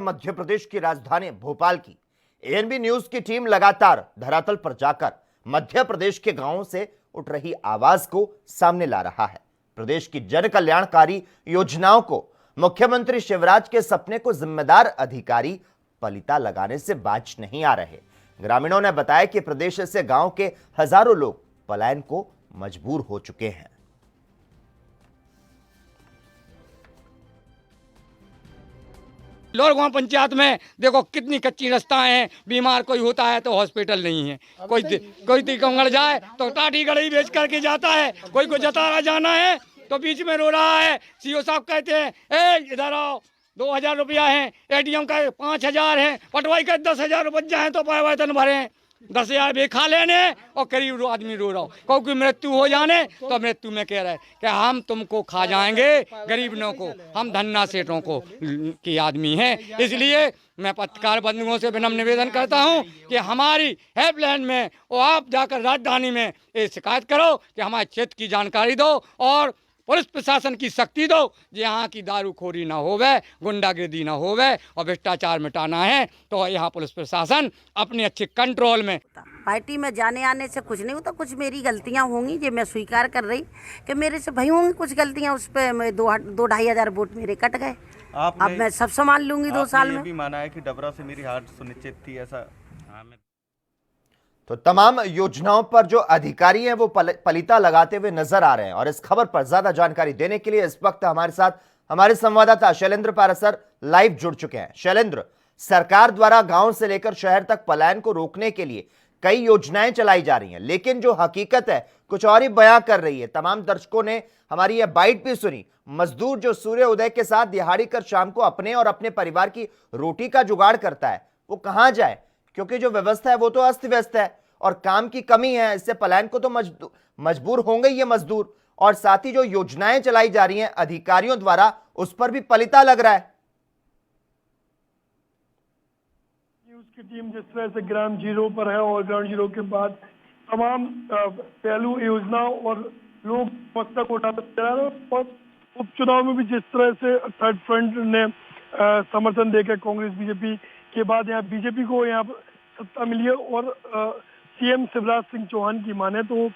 मध्य प्रदेश की राजधानी भोपाल की एएनबी न्यूज की टीम लगातार धरातल पर जाकर मध्य प्रदेश के गांवों से उठ रही आवाज को सामने ला रहा है। प्रदेश की जन कल्याणकारी योजनाओं को मुख्यमंत्री शिवराज के सपने को जिम्मेदार अधिकारी पलीता लगाने से बाज नहीं आ रहे। ग्रामीणों ने बताया कि प्रदेश से गांव के हजारों लोग पलायन को मजबूर हो चुके हैं। लोरगांव पंचायत में देखो कितनी कच्ची रास्ताएं हैं, बीमार कोई होता है तो हॉस्पिटल नहीं है, कोई तिकंगड़ जाए तो टाटी गड़ी बेच करके जाता है, कोई को जतारा जाना है तो बीच में रो रहा है। सीओ साहब कहते हैं ए इधर आओ, 2000 रुपया है, एटीएम का 5000 है, पटवाई का 10,000 बच जाए तो वेतन भरे, 10,000 भी खा लेने और करीब आदमी रो रहा हो क्योंकि मृत्यु हो जाने तो मृत्यु में कह रहे कि हम तुमको खा जाएंगे, गरीबों को, हम धन्ना सेठों को की आदमी हैं। इसलिए मैं पत्रकार बंधुओं से विनम्र निवेदन करता हूं कि हमारी हेल्पलाइन में और आप जाकर राजधानी में ये शिकायत करो कि हमारे क्षेत्र की जानकारी दो और पुलिस प्रशासन की शक्ति दो, यहाँ की दारूखोरी ना होवे, गुंडागिर्दी ना होवे और भ्रष्टाचार मिटाना है तो यहाँ पुलिस प्रशासन अपने अच्छे कंट्रोल में। पार्टी में जाने आने से कुछ नहीं होता, कुछ मेरी गलतियां होंगी जो मैं स्वीकार कर रही कि मेरे से भई होंगी कुछ गलतियां, उस पर 2-2.5 वोट मेरे कट गए। अब मैं सब संभाल लूंगी 2 साल में। ये भी माना है कि डबरा से मेरी हार सुनिश्चित थी, ऐसा? तो तमाम योजनाओं पर जो अधिकारी हैं वो पलीता लगाते हुए नजर आ रहे हैं और इस खबर पर ज्यादा जानकारी देने के लिए इस वक्त हमारे साथ हमारे संवाददाता शैलेंद्र पारासर लाइव जुड़ चुके हैं। शैलेंद्र, सरकार द्वारा गांव से लेकर शहर तक पलायन को रोकने के लिए कई योजनाएं चलाई जा रही हैं, लेकिन जो हकीकत है कुछ और ही बयां कर रही है। तमाम दर्शकों ने हमारी यह बाइट भी सुनी। मजदूर जो सूर्य उदय के साथ दिहाड़ी कर शाम को अपने और अपने परिवार की रोटी का जुगाड़ करता है, वो कहां जाए, क्योंकि जो व्यवस्था है वो तो अस्त व्यस्त है और काम की कमी है। इससे पलायन को तो मजबूर होंगे ये मजदूर, और साथ ही जो योजनाएं चलाई जा रही हैं अधिकारियों द्वारा उस पर भी पलीता लग रहा है। उसकी टीम जिस तरह से ग्राम जीरो पर है और ग्राउंड जीरो के बाद तमाम पहलू योजनाओं और लोग समस्या को उठाते जा रहे हैं और उपचुनाव में भी जिस तरह से थर्ड फ्रंट ने समर्थन देकर कांग्रेस बीजेपी के बाद यहाँ बीजेपी को यहाँ सत्ता मिली है और सीएम शिवराज सिंह चौहान की माने तो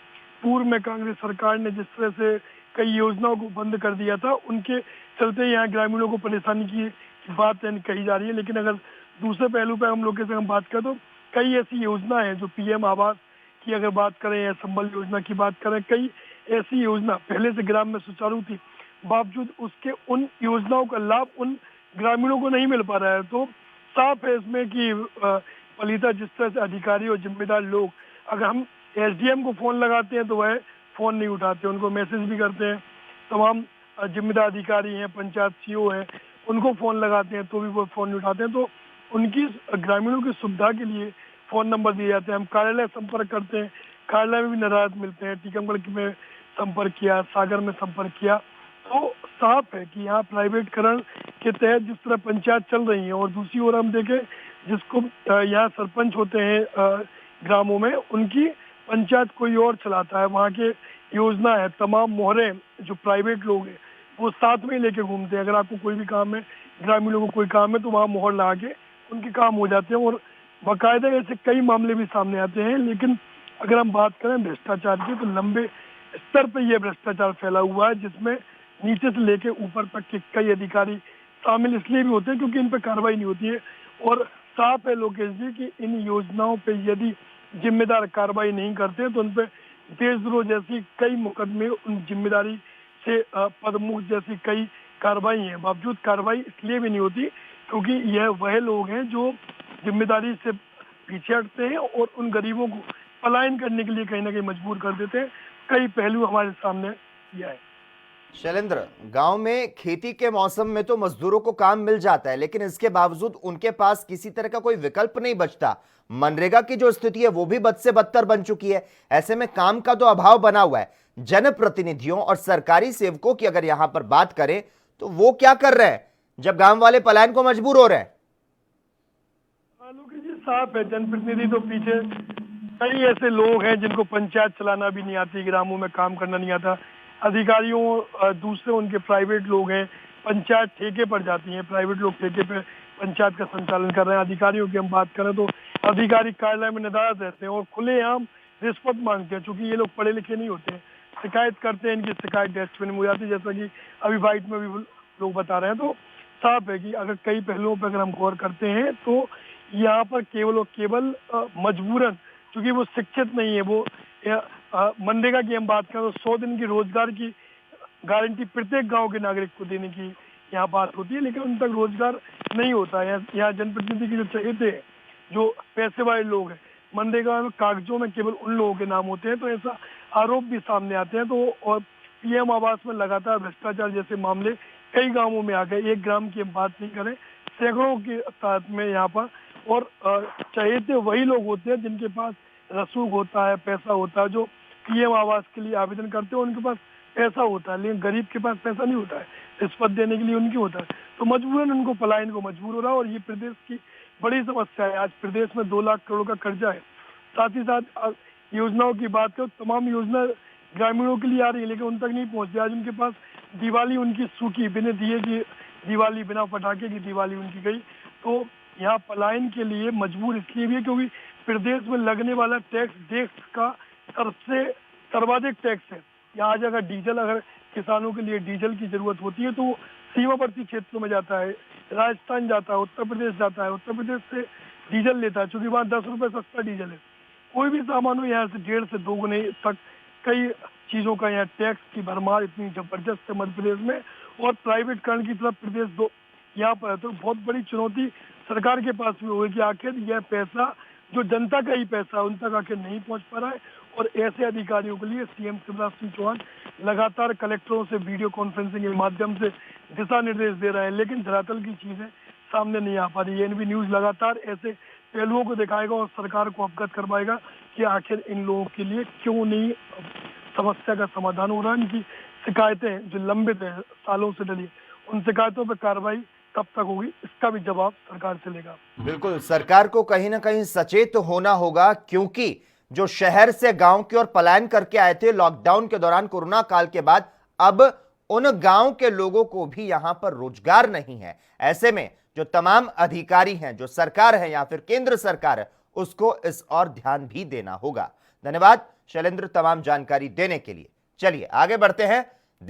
पूर्व में कांग्रेस सरकार ने जिस तरह से कई योजनाओं को बंद कर दिया था, उनके चलते यहाँ ग्रामीणों को परेशानी की बात कही जा रही है। लेकिन अगर दूसरे पहलू पर हम लोग के हम बात करें तो कई ऐसी योजना है जो पीएम आवास की अगर बात करें या संबल योजना की बात करें, कई ऐसी योजना पहले से ग्राम में सुचारू थी, बावजूद उसके उन योजनाओं का लाभ उन ग्रामीणों को नहीं मिल पा रहा है। तो साफ है इसमें कि पलीता जिस तरह से अधिकारी और जिम्मेदार लोग, अगर हम एसडीएम को फोन लगाते हैं तो वह फोन नहीं उठाते, उनको मैसेज भी करते हैं। तमाम जिम्मेदार अधिकारी हैं, पंचायत सीओ हैं, उनको फोन लगाते हैं तो भी वो फोन नहीं उठाते हैं। तो उनकी ग्रामीणों की सुविधा के लिए फोन नंबर दिए जाते हैं। हम कार्यालय संपर्क करते हैं, कार्यालय में भी नाराज मिलते हैं। टीकमगढ़ में संपर्क किया, सागर में संपर्क किया, तो साफ है कि यहाँ प्राइवेटकरण के तहत जिस तरह पंचायत चल रही है और दूसरी ओर हम देखें जिसको यहाँ सरपंच होते हैं ग्रामों में, उनकी पंचायत कोई और चलाता है। वहाँ के योजना है, तमाम मोहरे जो प्राइवेट लोग हैं वो साथ में लेके घूमते हैं। अगर आपको कोई भी काम है, ग्रामीणों को कोई काम है तो वहाँ मोहर लगा के उनके काम हो जाते हैं और बाकायदा ऐसे कई मामले भी सामने आते हैं। लेकिन अगर हम बात करें भ्रष्टाचार की तो लंबे स्तर पर यह भ्रष्टाचार फैला हुआ है, जिसमें नीचे से लेके ऊपर तक के कई अधिकारी शामिल इसलिए भी होते हैं क्योंकि इन पर कार्रवाई नहीं होती है। और साफ है लोकेश जी कि इन योजनाओं पे यदि जिम्मेदार कार्रवाई नहीं करते तो उन पर देशद्रोह जैसी कई मुकदमे, उन जिम्मेदारी से पदमुक्त जैसी कई कार्रवाई हैं। बावजूद कार्रवाई इसलिए भी नहीं होती क्योंकि यह वह लोग हैं जो जिम्मेदारी से पीछे हटते हैं और उन गरीबों को पलायन करने के लिए कहीं ना कहीं मजबूर कर देते हैं। कई पहलू हमारे सामने यह है। शैलेंद्र, गांव में खेती के मौसम में तो मजदूरों को काम मिल जाता है, लेकिन इसके बावजूद उनके पास किसी तरह का कोई विकल्प नहीं बचता। मनरेगा की जो स्थिति है वो भी बद से बदतर बन चुकी है। ऐसे में काम का तो अभाव बना हुआ है। जनप्रतिनिधियों और सरकारी सेवकों की अगर यहां पर बात करें तो वो क्या कर रहे हैं जब गांव वाले पलायन को मजबूर हो रहे हैं? जी साफ है, जनप्रतिनिधि तो पीछे कई ऐसे लोग हैं जिनको पंचायत चलाना भी नहीं आती, ग्रामों में काम करना नहीं आता। अधिकारियों दूसरे उनके प्राइवेट लोग हैं, पंचायत ठेके पर जाती है, प्राइवेट लोग ठेके पे पंचायत का संचालन कर रहे हैं। अधिकारियों की हम बात करें तो अधिकारी कार्यालय में नदारद रहते हैं और खुलेआम रिश्वत मांगते हैं। चूंकि ये लोग पढ़े लिखे नहीं होते हैं, शिकायत करते हैं, इनकी शिकायत डस्टबिन में हो जाती है, जैसा कि अभी बाइट में भी लोग बता रहे हैं। तो साफ है कि अगर कई पहलुओं पर अगर हम गौर करते हैं तो यहाँ पर केवल और केवल मजबूरन, क्योंकि वो शिक्षित नहीं है, वो मनरेगा की हम बात करें तो 100 दिन की रोजगार की गारंटी प्रत्येक गांव के नागरिक को देने की यहाँ बात होती है, लेकिन उन तक रोजगार नहीं होता है। यहाँ जनप्रतिनिधि की जो चहेते हैं, जो पैसे वाले लोग हैं, मनरेगा में कागजों में केवल उन लोगों के नाम होते हैं, तो ऐसा आरोप भी सामने आते हैं। तो और पीएम आवास में लगातार भ्रष्टाचार जैसे मामले कई गांवों में आ गए। एक ग्राम की हम बात नहीं करें, सैकड़ों के तादाद में यहाँ पर, और चहेते वही लोग होते हैं जिनके पास रसूख होता है, पैसा होता है, जो पीएम आवास के लिए आवेदन करते हैं उनके पास पैसा होता है, लेकिन गरीब के पास पैसा नहीं होता है, रिश्वत देने के लिए उनकी होता है। तो मजबूरन उनको पलायन को मजबूर हो रहा है, और ये प्रदेश की बड़ी समस्या है। आज प्रदेश में 2 लाख करोड़ का कर्जा है। साथ ही साथ योजनाओं की बात करो, तमाम योजना ग्रामीणों के लिए आ रही है, लेकिन उन तक नहीं पहुंचती। आज उनके पास दिवाली उनकी सूखी, बिना दिए की दिवाली, बिना पटाखे की दिवाली उनकी गई। तो यहाँ पलायन के लिए मजबूर इसलिए भी है क्योंकि प्रदेश में लगने वाला टैक्स देश का सबसे सर्वाधिक टैक्स है। यहाँ आज अगर डीजल, अगर किसानों के लिए डीजल की जरूरत होती है तो सीमावर्ती क्षेत्रों में जाता है, राजस्थान जाता है, उत्तर प्रदेश जाता है, उत्तर प्रदेश से डीजल लेता है, क्योंकि वहाँ 10 रुपये सस्ता डीजल है। कोई भी सामान हो, यहाँ से 1.5 से 2 गुने तक कई चीज़ों का यहाँ टैक्स की भरमार इतनी जबरदस्त है मध्य प्रदेश में, और प्राइवेटकरण की तरफ प्रदेश यहाँ पर है। तो बहुत बड़ी चुनौती सरकार के पास भी होगी कि आखिर यह पैसा जो जनता का ही पैसा उन तक आखिर नहीं पहुंच पा रहा है। और ऐसे अधिकारियों के लिए सीएम शिवराज सिंह चौहान लगातार कलेक्टरों से वीडियो कॉन्फ्रेंसिंग के माध्यम से दिशा निर्देश दे रहे हैं, लेकिन धरातल की चीजें सामने नहीं आ पा रही है। एनबी न्यूज लगातार ऐसे पहलुओं को दिखाएगा और सरकार को अवगत करवाएगा कि आखिर इन लोगों के लिए क्यों नहीं समस्या का समाधान हो रहा है। इनकी शिकायतें जो लंबित है, सालों से डली, उन शिकायतों पर कार्रवाई कब तक होगी, इसका भी जवाब सरकार से लेगा। बिल्कुल, सरकार को कहीं ना कहीं सचेत होना होगा, क्योंकि जो शहर से गांव की ओर पलायन करके आए थे लॉकडाउन के दौरान, कोरोना काल के बाद, अब उन गांव के लोगों को भी यहां पर रोजगार नहीं है। ऐसे में जो तमाम अधिकारी हैं, जो सरकार है या फिर केंद्र सरकार है, उसको इस और ध्यान भी देना होगा। धन्यवाद शैलेंद्र तमाम जानकारी देने के लिए। चलिए आगे बढ़ते हैं।